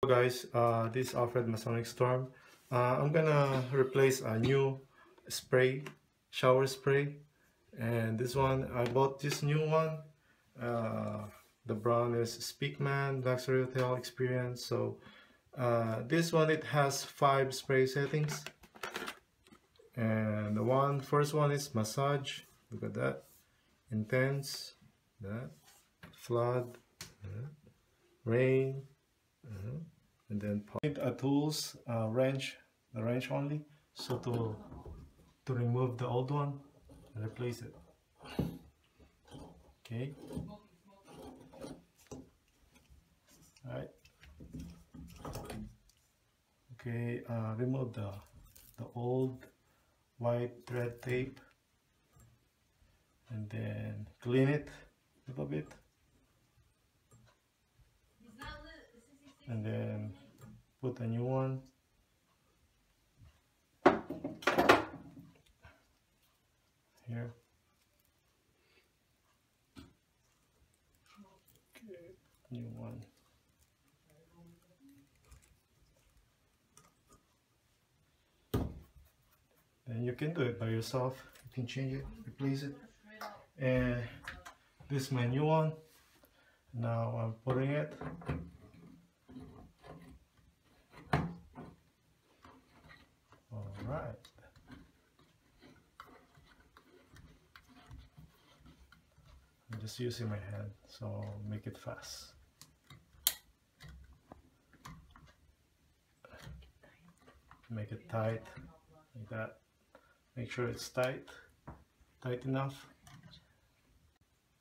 Hello guys, this is Alfred Masonic Storm. I'm gonna replace a new shower spray, and this one I bought this new one. The brand is SPEAKMAN Luxury Hotel Experience. So this one, it has 5 spray settings, and the first one is massage. Look at that, intense, that, flood, rain. And then tools, wrench, the wrench only, so to remove the old one and replace it. Okay. Alright. Okay, remove the old white thread tape, and then clean it a little bit. And then put a new one. Here. Okay, new one. Then you can do it by yourself. You can change it, replace it. And this is my new one. Now I'm putting it. Alright. I'm just using my hand, so make it fast. Make it tight, like that. Make sure it's tight enough.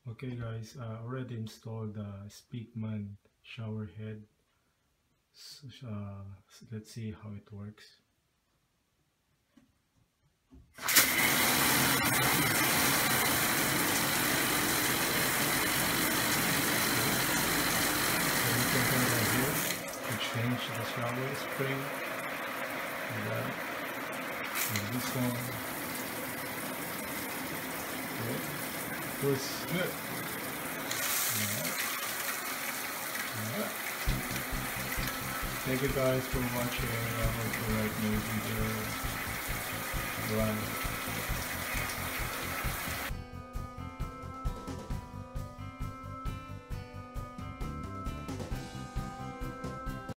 Okay guys, I already installed the SPEAKMAN Shower Head. So, let's see how it works. Change the shower spray, and this one. Okay. Feels good. Alright. Thank you guys for watching. I hope you like my video. Bye.